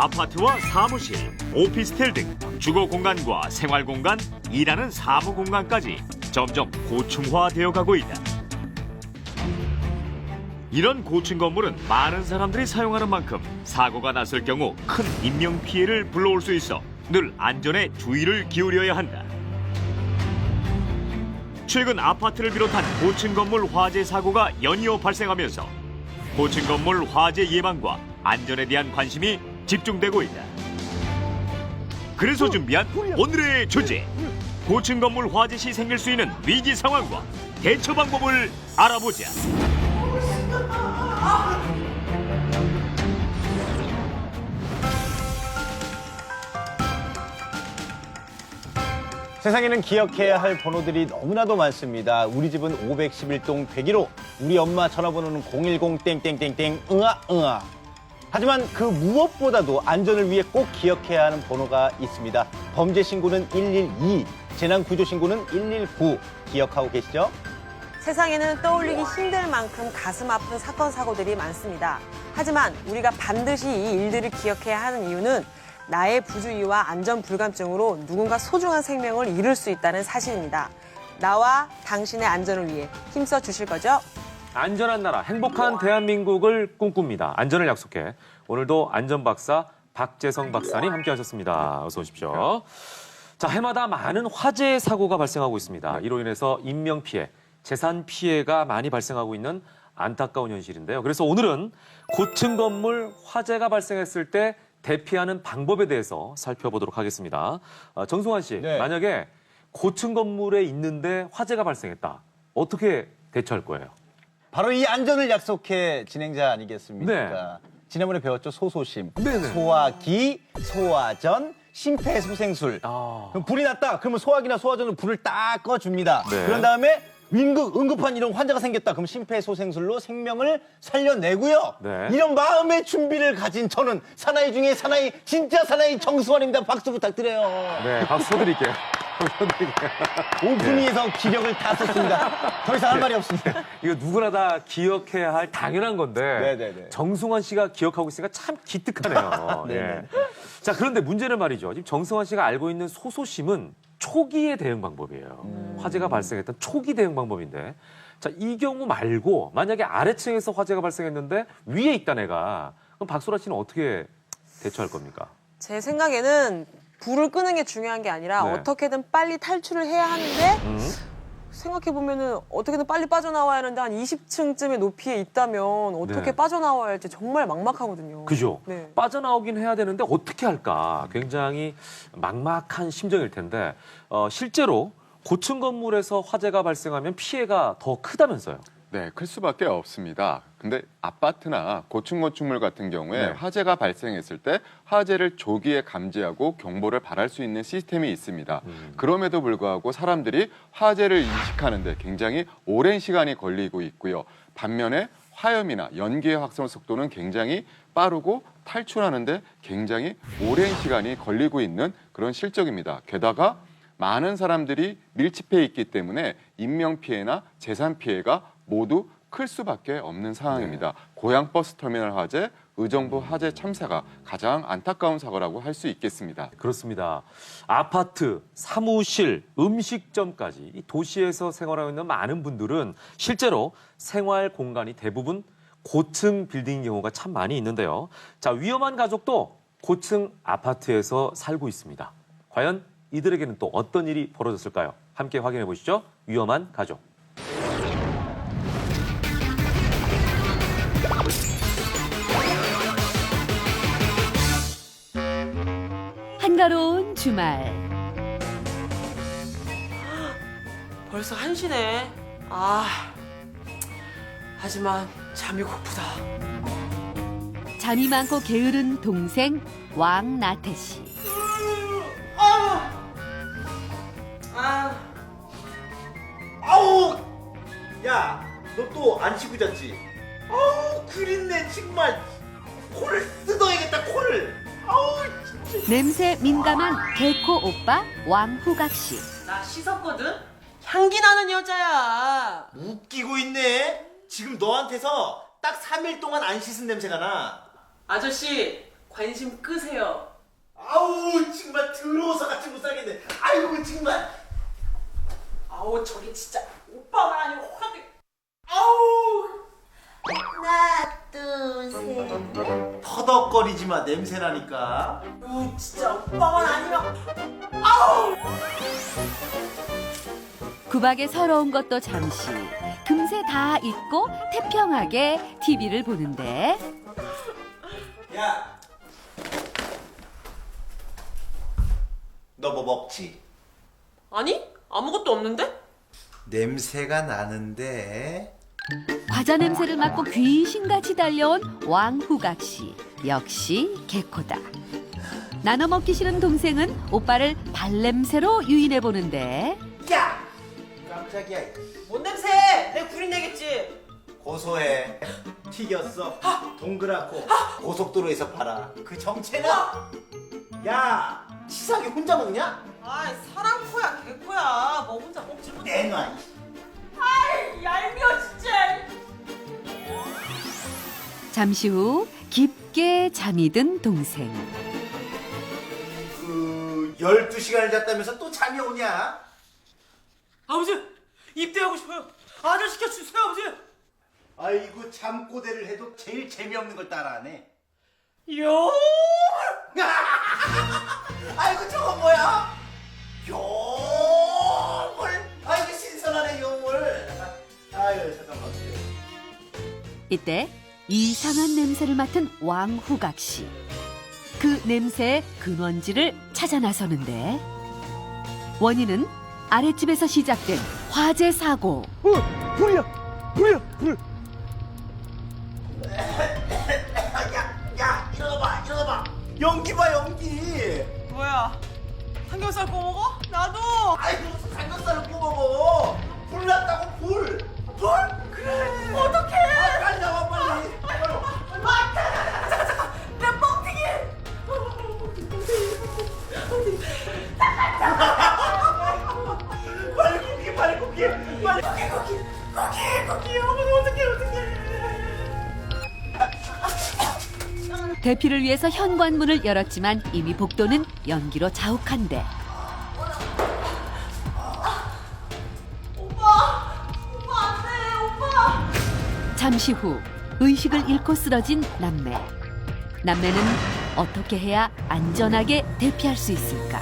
아파트와 사무실, 오피스텔 등 주거 공간과 생활 공간, 일하는 사무 공간까지 점점 고층화되어 가고 있다. 이런 고층 건물은 많은 사람들이 사용하는 만큼 사고가 났을 경우 큰 인명 피해를 불러올 수 있어 늘 안전에 주의를 기울여야 한다. 최근 아파트를 비롯한 고층 건물 화재 사고가 연이어 발생하면서 고층 건물 화재 예방과 안전에 대한 관심이 집중되고 있다. 그래서 준비한 오늘의 주제, 고층 건물 화재 시 생길 수 있는 위기 상황과 대처 방법을 알아보자. 세상에는 기억해야 할 번호들이 너무나도 많습니다. 우리 집은 511동 101호, 우리 엄마 전화번호는 010땡땡땡땡 응아. 하지만 그 무엇보다도 안전을 위해 꼭 기억해야 하는 번호가 있습니다. 범죄 신고는 112, 재난 구조 신고는 119. 기억하고 계시죠? 세상에는 떠올리기 힘들 만큼 가슴 아픈 사건, 사고들이 많습니다. 하지만 우리가 반드시 이 일들을 기억해야 하는 이유는 나의 부주의와 안전 불감증으로 누군가 소중한 생명을 잃을 수 있다는 사실입니다. 나와 당신의 안전을 위해 힘써 주실 거죠? 안전한 나라, 행복한 대한민국을 꿈꿉니다. 안전을 약속해. 오늘도 안전박사 박재성 박사님 함께하셨습니다. 어서 오십시오. 자, 해마다 많은 화재 사고가 발생하고 있습니다. 이로 인해서 인명 피해, 재산 피해가 많이 발생하고 있는 안타까운 현실인데요. 그래서 오늘은 고층 건물 화재가 발생했을 때 대피하는 방법에 대해서 살펴보도록 하겠습니다. 정승환 씨, 네. 만약에 고층 건물에 있는데 화재가 발생했다. 어떻게 대처할 거예요? 바로 이 안전을 약속해 진행자 아니겠습니까? 네. 지난번에 배웠죠? 소소심, 네네. 소화기, 소화전, 심폐소생술. 그럼 불이 났다. 그러면 소화기나 소화전으로 불을 딱 꺼줍니다. 네. 그런 다음에 응급한 이런 환자가 생겼다. 그럼 심폐소생술로 생명을 살려내고요. 네. 이런 마음의 준비를 가진 저는 사나이 중에 사나이, 진짜 사나이 정승환입니다. 박수 부탁드려요. 네, 박수 쳐드릴게요. 5분위에서 기력을 다 썼습니다. 더 이상 할 말이 없습니다. 이거 누구나 다 기억해야 할 당연한 건데 네네네. 정승환 씨가 기억하고 있으니까 참 기특하네요. 예. 자, 그런데 문제는 말이죠. 지금 정승환 씨가 알고 있는 소소심은 초기의 대응 방법이에요. 화재가 발생했던 초기 대응 방법인데, 자, 이 경우 말고 만약에 아래층에서 화재가 발생했는데 위에 있다 내가, 그럼 박소라 씨는 어떻게 대처할 겁니까? 제 생각에는 불을 끄는 게 중요한 게 아니라 네. 어떻게든 빨리 탈출을 해야 하는데 생각해보면은 어떻게든 빨리 빠져나와야 하는데 한 20층쯤의 높이에 있다면 어떻게 네. 빠져나와야 할지 정말 막막하거든요. 그죠? 네. 빠져나오긴 해야 되는데 어떻게 할까? 굉장히 막막한 심정일 텐데, 실제로 고층 건물에서 화재가 발생하면 피해가 더 크다면서요? 네, 클 수밖에 없습니다. 근데 아파트나 고층 건축물 같은 경우에 네. 화재가 발생했을 때 화재를 조기에 감지하고 경보를 발할 수 있는 시스템이 있습니다. 그럼에도 불구하고 사람들이 화재를 인식하는데 굉장히 오랜 시간이 걸리고 있고요. 반면에 화염이나 연기의 확산 속도는 굉장히 빠르고 탈출하는데 굉장히 오랜 시간이 걸리고 있는 그런 실적입니다. 게다가 많은 사람들이 밀집해 있기 때문에 인명 피해나 재산 피해가 모두 클 수밖에 없는 상황입니다. 고양버스 터미널 화재, 의정부 화재 참사가 가장 안타까운 사고라고 할 수 있겠습니다. 그렇습니다. 아파트, 사무실, 음식점까지 이 도시에서 생활하고 있는 많은 분들은 실제로 생활 공간이 대부분 고층 빌딩인 경우가 참 많이 있는데요. 자, 위험한 가족도 고층 아파트에서 살고 있습니다. 과연 이들에게는 또 어떤 일이 벌어졌을까요? 함께 확인해 보시죠. 위험한 가족. 한가로운 주말. 벌써 1시네. 하지만 잠이 고프다. 잠이 많고 게으른 동생 왕나태 씨. 아우! 야, 너 또 안 씻고 잤지? 아우, 그린내 정말. 코를 뜯어야겠다, 코를. 아우, 진짜. 냄새 민감한 개코 오빠 왕후각 씨. 나 씻었거든? 향기 나는 여자야. 웃기고 있네. 지금 너한테서 딱 3일 동안 안 씻은 냄새가 나. 아저씨, 관심 끄세요. 아우 정말 더러워서 같이 못 살겠네. 아이고 정말. 아우 저기 진짜 오빠만 아니고 호랑이. 아우. 하나, 둘, 셋. 터덕거리지 마. 냄새 나니까. 진짜 오빠만 아니면. 구박에 서러운 것도 잠시. 금세 다 잊고 태평하게 TV를 보는데 야. 너 뭐 먹지? 아니 아무것도 없는데? 냄새가 나는데. 과자 냄새를 맡고 귀신같이 달려온 왕후각 씨. 역시 개코다. 나눠 먹기 싫은 동생은 오빠를 발냄새로 유인해 보는데 야! 깜짝이야. 뭔 냄새? 내 구린 내겠지. 고소해. 튀겼어. 동그랗고 고속도로에서 팔아. 그 정체는? 야! 치사하게 혼자 먹냐? 아이 사랑코야 개코야. 뭐 혼자 먹지 못해. 내놔. 아이 얄미워 진짜. 잠시 후 깊게 잠이 든 동생. 12시간을 잤다면서 또 잠이 오냐? 아버지 입대하고 싶어요. 아들 시켜주세요 아버지. 아이고 잠꼬대를 해도 제일 재미없는 걸 따라하네. 요. 아이고 저건 뭐야? 요물. 아이고 신선하네 요물. 아유 잠깐만. 이때 이상한 냄새를 맡은 왕후각 씨. 그 냄새의 근원지를 찾아 나서는데 원인은 아랫집에서 시작된 화재 사고. 불이야. 야 일어나봐. 연기 봐 연기. 뭐야? 삼겹살 구워 먹어? 나도. 아이고 무슨 삼겹살을 구워 먹어. 불 났다고 불. 불? 그래. 어떡해? 빨리 나와 빨리. 내 뻥튀기. 빨리 쿠키. 어떡해. 대피를 위해서 현관문을 열었지만 이미 복도는 연기로 자욱한데 오빠 안돼 오빠. 잠시 후 의식을 잃고 쓰러진 남매. 남매는 어떻게 해야 안전하게 대피할 수 있을까?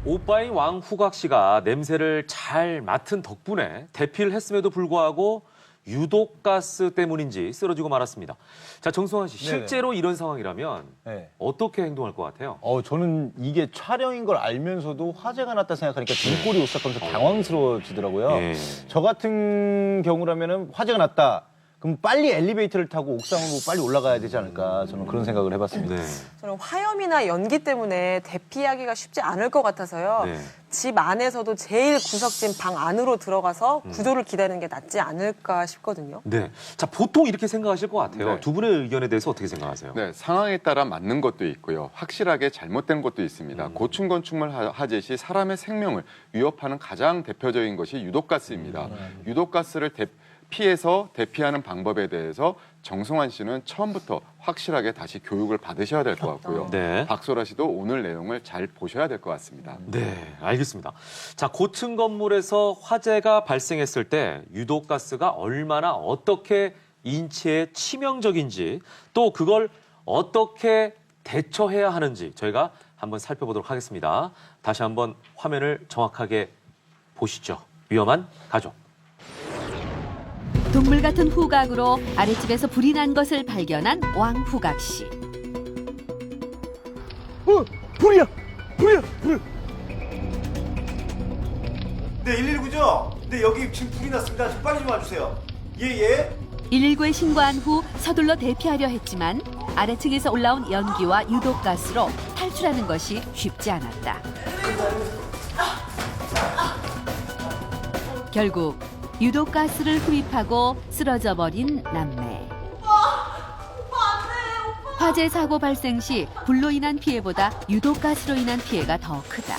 오빠인 왕후각 씨가 냄새를 잘 맡은 덕분에 대피를 했음에도 불구하고 유독가스 때문인지 쓰러지고 말았습니다. 자, 정승환 씨, 네네. 실제로 이런 상황이라면 네. 어떻게 행동할 것 같아요? 저는 이게 촬영인 걸 알면서도 화재가 났다 생각하니까 등골이 오싹하면서 당황스러워지더라고요. 예. 저 같은 경우라면은 화재가 났다. 그럼 빨리 엘리베이터를 타고 옥상으로 빨리 올라가야 되지 않을까 저는 그런 생각을 해봤습니다. 네. 저는 화염이나 연기 때문에 대피하기가 쉽지 않을 것 같아서요. 네. 집 안에서도 제일 구석진 방 안으로 들어가서 구조를 기다리는 게 낫지 않을까 싶거든요. 네. 자, 보통 이렇게 생각하실 것 같아요. 네. 두 분의 의견에 대해서 어떻게 생각하세요? 네, 상황에 따라 맞는 것도 있고요. 확실하게 잘못된 것도 있습니다. 고층 건축물 화재 시 사람의 생명을 위협하는 가장 대표적인 것이 유독가스입니다. 유독가스를 피해서 대피하는 방법에 대해서 정승환 씨는 처음부터 확실하게 다시 교육을 받으셔야 될 것 같고요. 네. 박소라 씨도 오늘 내용을 잘 보셔야 될 것 같습니다. 네, 알겠습니다. 자, 고층 건물에서 화재가 발생했을 때 유독가스가 얼마나 어떻게 인체에 치명적인지 또 그걸 어떻게 대처해야 하는지 저희가 한번 살펴보도록 하겠습니다. 다시 한번 화면을 정확하게 보시죠. 위험한 가족. 동물 같은 후각으로 아랫집에서 불이 난 것을 발견한 왕후각 씨. 불이야. 네 119죠? 네 여기 지금 불이 났습니다. 좀 빨리 좀 와주세요. 예. 119에 신고한 후 서둘러 대피하려 했지만 아래층에서 올라온 연기와 유독가스로 탈출하는 것이 쉽지 않았다. 결국 유독가스를 흡입하고 쓰러져 버린 남매. 화재 사고 발생 시 불로 인한 피해보다 유독가스로 인한 피해가 더 크다.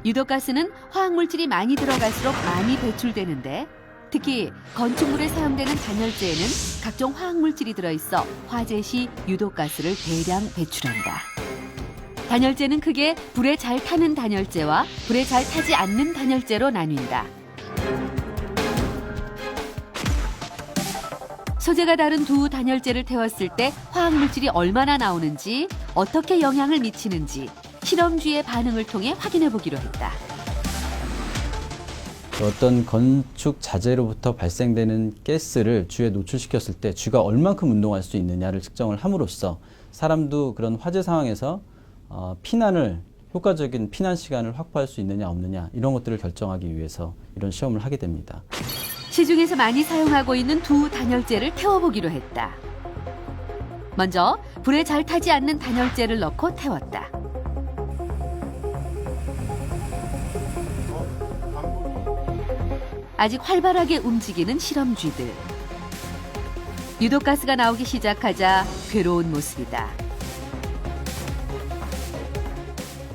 유독가스는 화학물질이 많이 들어갈수록 많이 배출되는데 특히 건축물에 사용되는 단열재에는 각종 화학물질이 들어있어 화재 시 유독가스를 대량 배출한다. 단열재는 크게 불에 잘 타는 단열재와 불에 잘 타지 않는 단열재로 나뉜다. 소재가 다른 두 단열재를 태웠을 때 화학물질이 얼마나 나오는지, 어떻게 영향을 미치는지 실험쥐의 반응을 통해 확인해 보기로 했다. 어떤 건축 자재로부터 발생되는 가스를 쥐에 노출시켰을 때 쥐가 얼만큼 운동할 수 있느냐를 측정을 함으로써 사람도 그런 화재 상황에서 효과적인 피난 시간을 확보할 수 있느냐 없느냐 이런 것들을 결정하기 위해서 이런 시험을 하게 됩니다. 시중에서 많이 사용하고 있는 두 단열재를 태워보기로 했다. 먼저 불에 잘 타지 않는 단열재를 넣고 태웠다. 아직 활발하게 움직이는 실험쥐들. 유독가스가 나오기 시작하자 괴로운 모습이다.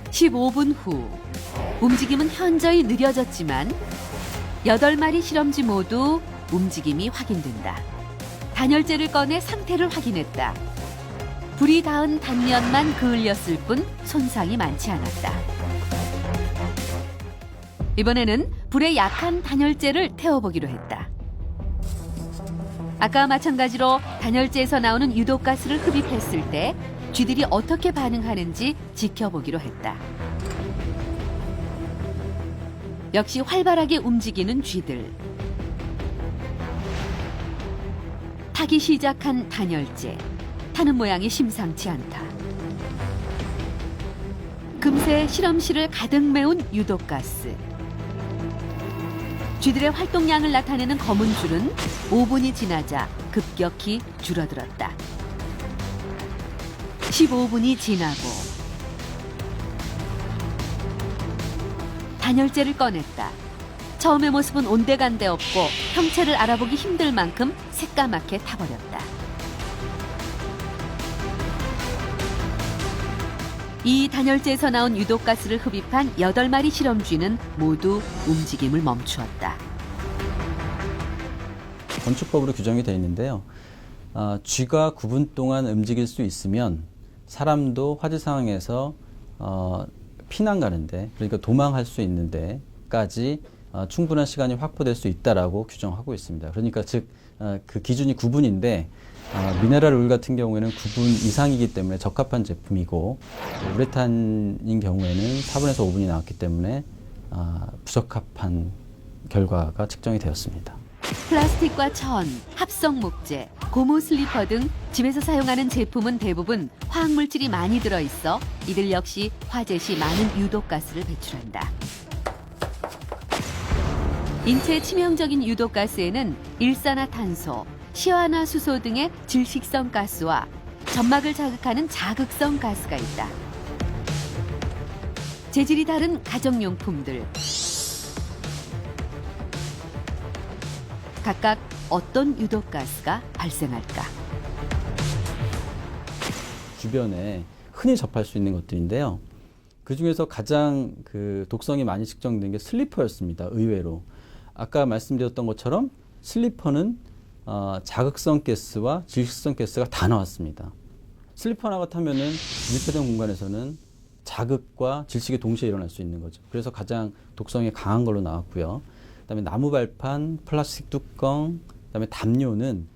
15분 후 움직임은 현저히 느려졌지만 8마리 실험쥐 모두 움직임이 확인된다. 단열재를 꺼내 상태를 확인했다. 불이 닿은 단면만 그을렸을 뿐 손상이 많지 않았다. 이번에는 불에 약한 단열재를 태워보기로 했다. 아까와 마찬가지로 단열재에서 나오는 유독가스를 흡입했을 때 쥐들이 어떻게 반응하는지 지켜보기로 했다. 역시 활발하게 움직이는 쥐들. 타기 시작한 단열재. 타는 모양이 심상치 않다. 금세 실험실을 가득 메운 유독가스. 쥐들의 활동량을 나타내는 검은 줄은 5분이 지나자 급격히 줄어들었다. 15분이 지나고 단열재를 꺼냈다. 처음의 모습은 온데간데 없고 형체를 알아보기 힘들 만큼 새까맣게 타버렸다. 이 단열재에서 나온 유독가스를 흡입한 8마리 실험쥐는 모두 움직임을 멈추었다. 건축법으로 규정이 되어 있는데요. 쥐가 9분 동안 움직일 수 있으면 사람도 화재 상황에서 피난 가는데, 그러니까 도망할 수 있는데까지 충분한 시간이 확보될 수 있다라고 규정하고 있습니다. 그러니까 즉 그 기준이 9분인데 미네랄 오일 같은 경우에는 9분 이상이기 때문에 적합한 제품이고, 우레탄인 경우에는 4분에서 5분이 나왔기 때문에 부적합한 결과가 측정이 되었습니다. 플라스틱과 천, 합성 목재, 고무 슬리퍼 등 집에서 사용하는 제품은 대부분 화학물질이 많이 들어있어 이들 역시 화재 시 많은 유독가스를 배출한다. 인체에 치명적인 유독가스에는 일산화탄소, 시화나수소 등의 질식성 가스와 점막을 자극하는 자극성 가스가 있다. 재질이 다른 가정용품들. 각각 어떤 유독가스가 발생할까? 주변에 흔히 접할 수 있는 것들인데요. 그 중에서 가장 독성이 많이 측정된 게 슬리퍼였습니다. 의외로. 아까 말씀드렸던 것처럼 슬리퍼는 자극성 가스와 질식성 가스가 다 나왔습니다. 슬리퍼 하나가 타면은 밀폐된 공간에서는 자극과 질식이 동시에 일어날 수 있는 거죠. 그래서 가장 독성이 강한 걸로 나왔고요. 그다음에 나무 발판, 플라스틱 뚜껑, 그다음에 담요는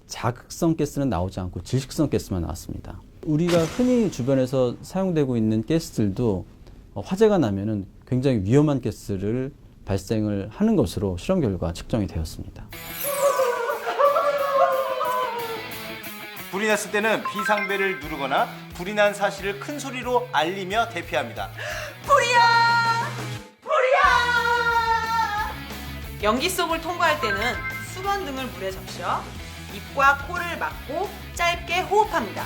자극성 가스는 나오지 않고 질식성 가스만 나왔습니다. 우리가 흔히 주변에서 사용되고 있는 가스들도 화재가 나면은 굉장히 위험한 가스를 발생을 하는 것으로 실험 결과 측정이 되었습니다. 불이 났을 때는 비상벨을 누르거나 불이 난 사실을 큰 소리로 알리며 대피합니다. 불이야! 불이야! 연기 속을 통과할 때는 수건등을 물에 적셔 입과 코를 막고 짧게 호흡합니다.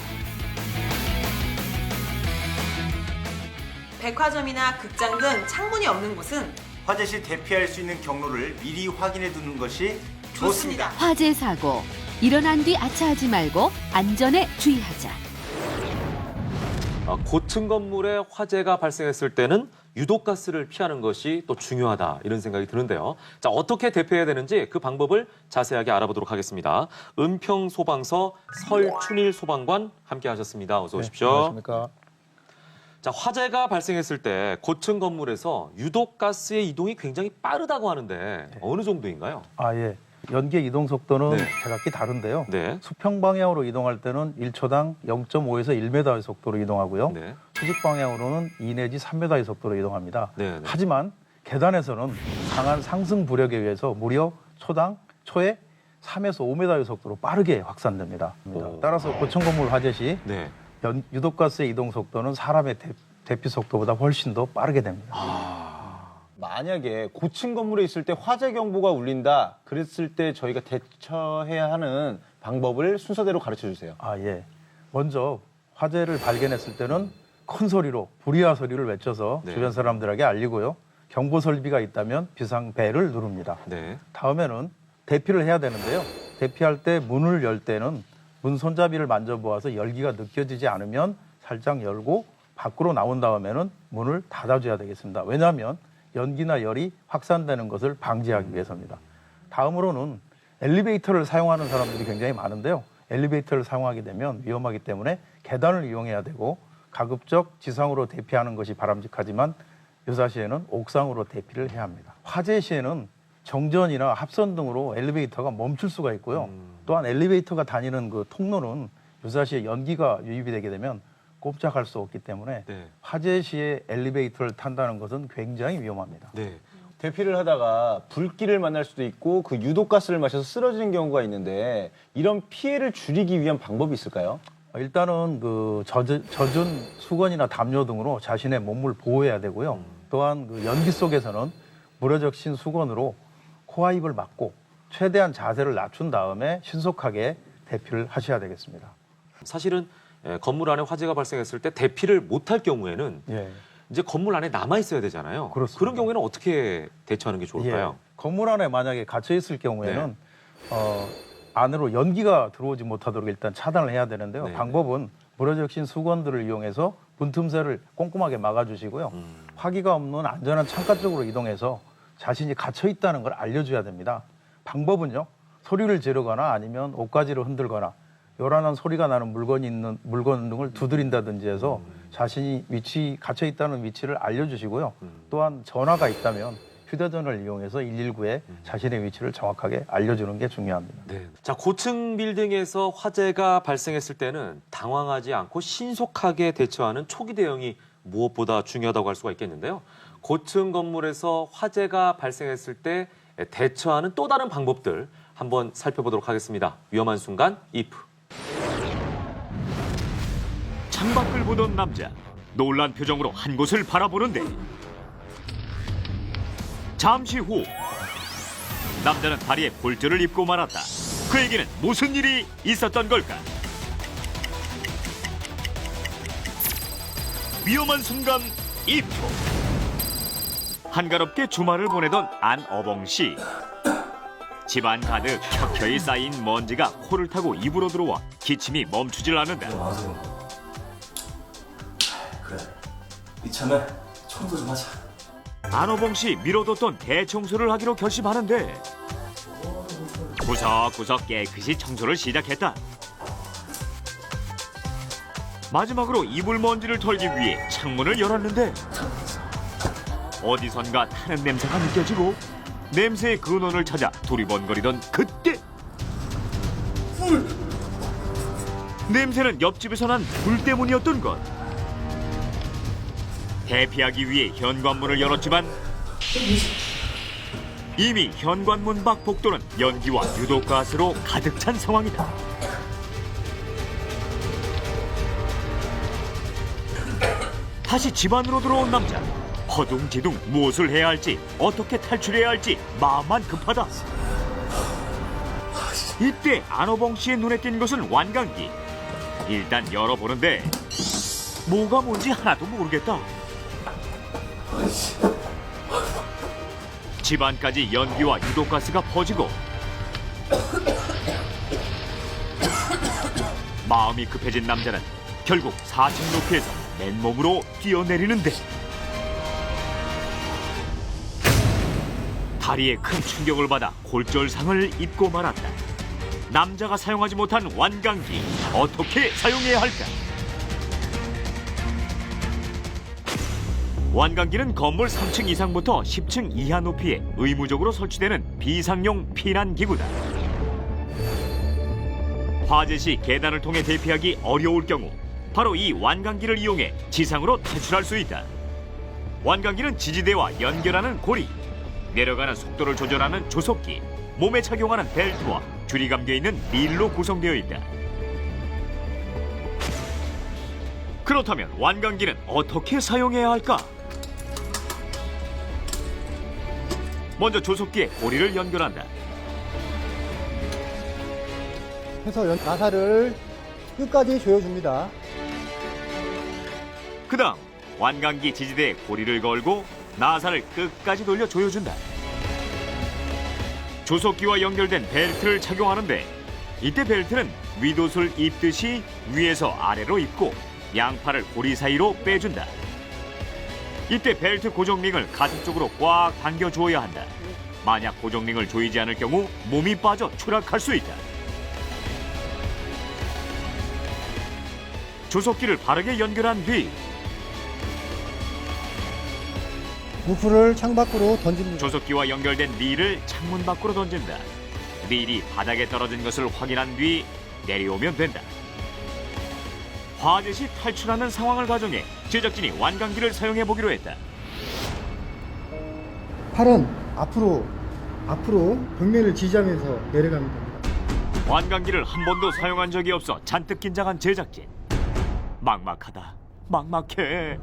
백화점이나 극장 등 창문이 없는 곳은 화재 시 대피할 수 있는 경로를 미리 확인해 두는 것이 좋습니다. 화재 사고. 일어난 뒤 아차하지 말고 안전에 주의하자. 고층 건물에 화재가 발생했을 때는 유독가스를 피하는 것이 또 중요하다 이런 생각이 드는데요. 자, 어떻게 대피해야 되는지 그 방법을 자세하게 알아보도록 하겠습니다. 은평소방서 설춘일 소방관 함께하셨습니다. 어서 오십시오. 안녕하십니까. 자, 화재가 발생했을 때 고층 건물에서 유독가스의 이동이 굉장히 빠르다고 하는데 어느 정도인가요? 아, 예. 연기의 이동 속도는 네. 제각기 다른데요. 네. 수평 방향으로 이동할 때는 1초당 0.5에서 1m의 속도로 이동하고요. 네. 수직 방향으로는 2 내지 3m의 속도로 이동합니다. 네, 네. 하지만 계단에서는 강한 상승 부력에 의해서 무려 초에 3에서 5m의 속도로 빠르게 확산됩니다. 오. 따라서 고층 건물 화재 시 네. 유독가스의 이동 속도는 사람의 대피 속도보다 훨씬 더 빠르게 됩니다. 만약에 고층 건물에 있을 때 화재 경보가 울린다. 그랬을 때 저희가 대처해야 하는 방법을 순서대로 가르쳐 주세요. 아, 예. 먼저 화재를 발견했을 때는 큰 소리로 불이야 소리를 외쳐서 네. 주변 사람들에게 알리고요. 경보 설비가 있다면 비상벨을 누릅니다. 네. 다음에는 대피를 해야 되는데요. 대피할 때 문을 열 때는 문 손잡이를 만져보아서 열기가 느껴지지 않으면 살짝 열고 밖으로 나온 다음에는 문을 닫아줘야 되겠습니다. 왜냐하면 연기나 열이 확산되는 것을 방지하기 위해서입니다. 다음으로는 엘리베이터를 사용하는 사람들이 굉장히 많은데요. 엘리베이터를 사용하게 되면 위험하기 때문에 계단을 이용해야 되고 가급적 지상으로 대피하는 것이 바람직하지만 유사시에는 옥상으로 대피를 해야 합니다. 화재 시에는 정전이나 합선 등으로 엘리베이터가 멈출 수가 있고요. 또한 엘리베이터가 다니는 그 통로는 유사시에 연기가 유입이 되게 되면 꼼짝할 수 없기 때문에 네. 화재 시에 엘리베이터를 탄다는 것은 굉장히 위험합니다. 네. 대피를 하다가 불길을 만날 수도 있고 그 유독가스를 마셔서 쓰러지는 경우가 있는데 이런 피해를 줄이기 위한 방법이 있을까요? 일단은 그 젖은 수건이나 담요 등으로 자신의 몸을 보호해야 되고요. 또한 그 연기 속에서는 물어적신 수건으로 코와 입을 막고 최대한 자세를 낮춘 다음에 신속하게 대피를 하셔야 되겠습니다. 사실은 건물 안에 화재가 발생했을 때 대피를 못할 경우에는 예. 이제 건물 안에 남아 있어야 되잖아요. 그렇습니다. 그런 경우에는 어떻게 대처하는 게 좋을까요? 예. 건물 안에 만약에 갇혀 있을 경우에는 안으로 연기가 들어오지 못하도록 일단 차단을 해야 되는데요. 네. 방법은 물어적신 수건들을 이용해서 문틈새를 꼼꼼하게 막아주시고요. 화기가 없는 안전한 창가 쪽으로 이동해서 자신이 갇혀 있다는 걸 알려줘야 됩니다. 방법은요. 소리를 지르거나 아니면 옷가지를 흔들거나 요란한 소리가 나는 물건 등을 두드린다든지 해서 자신이 갇혀 있다는 위치를 알려주시고요. 또한 전화가 있다면 휴대전화를 이용해서 119에 자신의 위치를 정확하게 알려주는 게 중요합니다. 네. 자, 고층 빌딩에서 화재가 발생했을 때는 당황하지 않고 신속하게 대처하는 초기 대응이 무엇보다 중요하다고 할 수가 있겠는데요. 고층 건물에서 화재가 발생했을 때 대처하는 또 다른 방법들 한번 살펴보도록 하겠습니다. 위험한 순간 if. 창밖을 보던 남자, 놀란 표정으로 한 곳을 바라보는데 잠시 후 남자는 다리에 볼트를 입고 말았다. 그에게는 무슨 일이 있었던 걸까? 위험한 순간 2초. 한가롭게 주말을 보내던 안어봉 씨. 집안 가득 켜켜이 쌓인 먼지가 코를 타고 입으로 들어와 기침이 멈추질 않는다. 그래, 이참에 청소 좀 하자. 안어봉 씨 미뤄뒀던 대청소를 하기로 결심하는데 구석구석 깨끗이 청소를 시작했다. 마지막으로 이불 먼지를 털기 위해 창문을 열었는데 어디선가 타는 냄새가 느껴지고 냄새의 근원을 찾아 두리번거리던 그때 냄새는 옆집에서 난 불 때문이었던 것. 대피하기 위해 현관문을 열었지만 이미 현관문 밖 복도는 연기와 유독가스로 가득 찬 상황이다. 다시 집 안으로 들어온 남자. 허둥지둥 무엇을 해야 할지 어떻게 탈출해야 할지 마음만 급하다. 이때 안어봉 씨의 눈에 띈 것은 완강기. 일단 열어보는데 뭐가 뭔지 하나도 모르겠다. 집안까지 연기와 유독가스가 퍼지고 마음이 급해진 남자는 결국 4층 높이에서 맨몸으로 뛰어내리는데 다리에 큰 충격을 받아 골절상을 입고 말았다. 남자가 사용하지 못한 완강기 어떻게 사용해야 할까? 완강기는 건물 3층 이상부터 10층 이하 높이에 의무적으로 설치되는 비상용 피난기구다. 화재 시 계단을 통해 대피하기 어려울 경우 바로 이 완강기를 이용해 지상으로 탈출할 수 있다. 완강기는 지지대와 연결하는 고리, 내려가는 속도를 조절하는 조속기, 몸에 착용하는 벨트와 줄이 감겨있는 릴로 구성되어 있다. 그렇다면 완강기는 어떻게 사용해야 할까? 먼저 조속기에 고리를 연결한다. 해서 나사를 끝까지 조여줍니다. 그 다음 완강기 지지대에 고리를 걸고 나사를 끝까지 돌려 조여준다. 조속기와 연결된 벨트를 착용하는데 이때 벨트는 윗옷을 입듯이 위에서 아래로 입고 양팔을 고리 사이로 빼준다. 이때 벨트 고정링을 가슴 쪽으로 꽉 당겨주어야 한다. 만약 고정링을 조이지 않을 경우 몸이 빠져 추락할 수 있다. 조속기를 바르게 연결한 뒤 부풀을 창밖으로 던집니다. 조속기와 연결된 릴을 창문 밖으로 던진다. 릴이 바닥에 떨어진 것을 확인한 뒤 내려오면 된다. 화재 시 탈출하는 상황을 가정해 제작진이 완강기를 사용해 보기로 했다. 팔은 앞으로 벽면을 지지하면서 내려가면 됩니다. 완강기를 한 번도 사용한 적이 없어 잔뜩 긴장한 제작진. 막막하다. 막막해.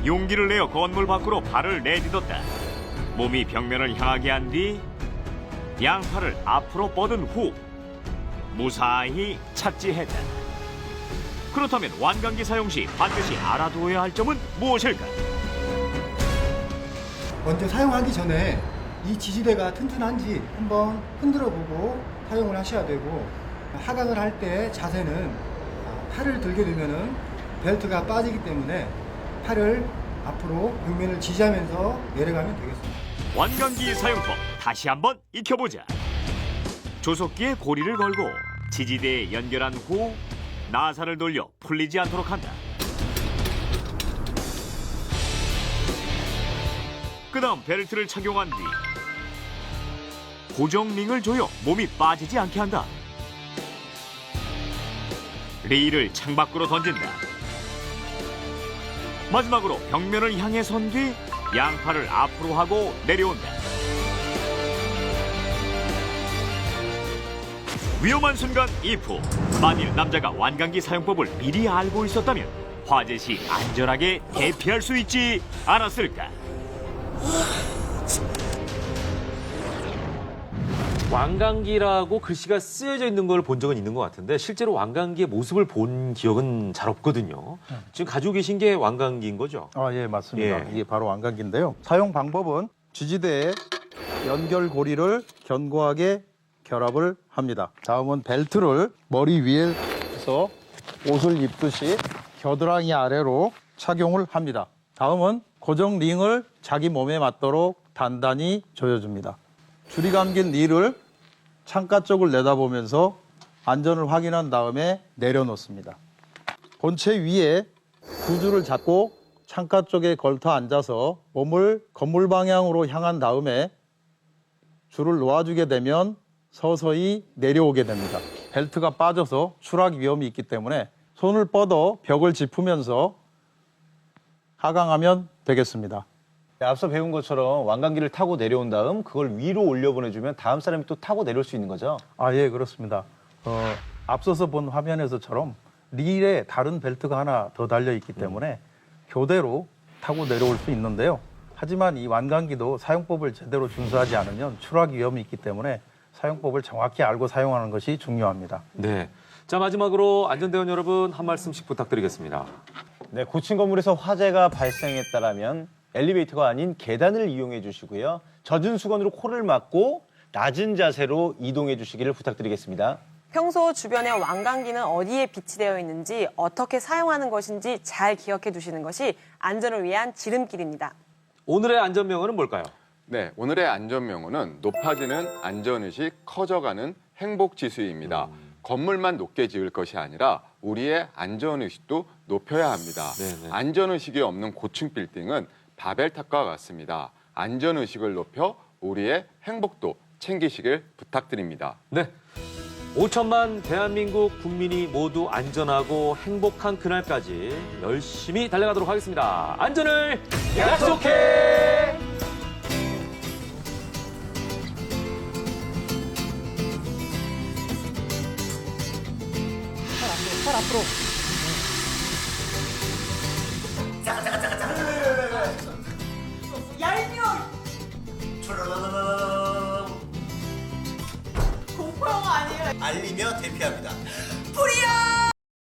용기를 내어 건물 밖으로 발을 내딛었다. 몸이 벽면을 향하게 한 뒤 양팔을 앞으로 뻗은 후 무사히 착지했다. 그렇다면 완강기 사용 시 반드시 알아두어야 할 점은 무엇일까? 먼저 사용하기 전에 이 지지대가 튼튼한지 한번 흔들어 보고 사용을 하셔야 되고, 하강을 할 때 자세는 팔을 들게 되면은 벨트가 빠지기 때문에 팔을 앞으로 벽면을 지지하면서 내려가면 되겠습니다. 완강기 사용법 다시 한번 익혀보자. 조속기에 고리를 걸고 지지대에 연결한 후 나사를 돌려 풀리지 않도록 한다. 그 다음 벨트를 착용한 뒤 고정링을 조여 몸이 빠지지 않게 한다. 릴을 창밖으로 던진다. 마지막으로 벽면을 향해 선 뒤 양팔을 앞으로 하고 내려온다. 위험한 순간 이후. 만일 남자가 완강기 사용법을 미리 알고 있었다면 화재 시 안전하게 대피할 수 있지 않았을까? 완강기라고 글씨가 쓰여져 있는 걸 본 적은 있는 것 같은데 실제로 완강기의 모습을 본 기억은 잘 없거든요. 지금 가지고 계신 게 완강기인 거죠? 예, 맞습니다. 예. 이게 바로 완강기인데요. 사용 방법은 지지대에 연결 고리를 견고하게 결합을 합니다. 다음은 벨트를 머리 위에서 옷을 입듯이 겨드랑이 아래로 착용을 합니다. 다음은 고정 링을 자기 몸에 맞도록 단단히 조여줍니다. 줄이 감긴 릴을 창가 쪽을 내다보면서 안전을 확인한 다음에 내려놓습니다. 본체 위에 두 줄을 잡고 창가 쪽에 걸터 앉아서 몸을 건물 방향으로 향한 다음에 줄을 놓아주게 되면 서서히 내려오게 됩니다. 벨트가 빠져서 추락 위험이 있기 때문에 손을 뻗어 벽을 짚으면서 하강하면 되겠습니다. 앞서 배운 것처럼 완강기를 타고 내려온 다음 그걸 위로 올려보내주면 다음 사람이 또 타고 내려올 수 있는 거죠? 예, 그렇습니다. 앞서서 본 화면에서처럼 릴에 다른 벨트가 하나 더 달려있기 때문에 교대로 타고 내려올 수 있는데요. 하지만 이 완강기도 사용법을 제대로 준수하지 않으면 추락 위험이 있기 때문에 사용법을 정확히 알고 사용하는 것이 중요합니다. 네. 자, 마지막으로 안전대원 여러분 한 말씀씩 부탁드리겠습니다. 네, 고층 건물에서 화재가 발생했다라면 엘리베이터가 아닌 계단을 이용해 주시고요. 젖은 수건으로 코를 막고 낮은 자세로 이동해 주시기를 부탁드리겠습니다. 평소 주변에 완강기는 어디에 비치되어 있는지, 어떻게 사용하는 것인지 잘 기억해 두시는 것이 안전을 위한 지름길입니다. 오늘의 안전명언은 뭘까요? 네, 오늘의 안전명언은 높아지는 안전의식, 커져가는 행복지수입니다. 건물만 높게 지을 것이 아니라 우리의 안전의식도 높여야 합니다. 네네. 안전의식이 없는 고층 빌딩은 바벨탑과 같습니다. 안전의식을 높여 우리의 행복도 챙기시길 부탁드립니다. 네. 5천만 대한민국 국민이 모두 안전하고 행복한 그날까지 열심히 달려가도록 하겠습니다. 안전을 약속해! 팔 앞으로. 공포 영화 아니에요? 알리며 대피합니다. 불이야!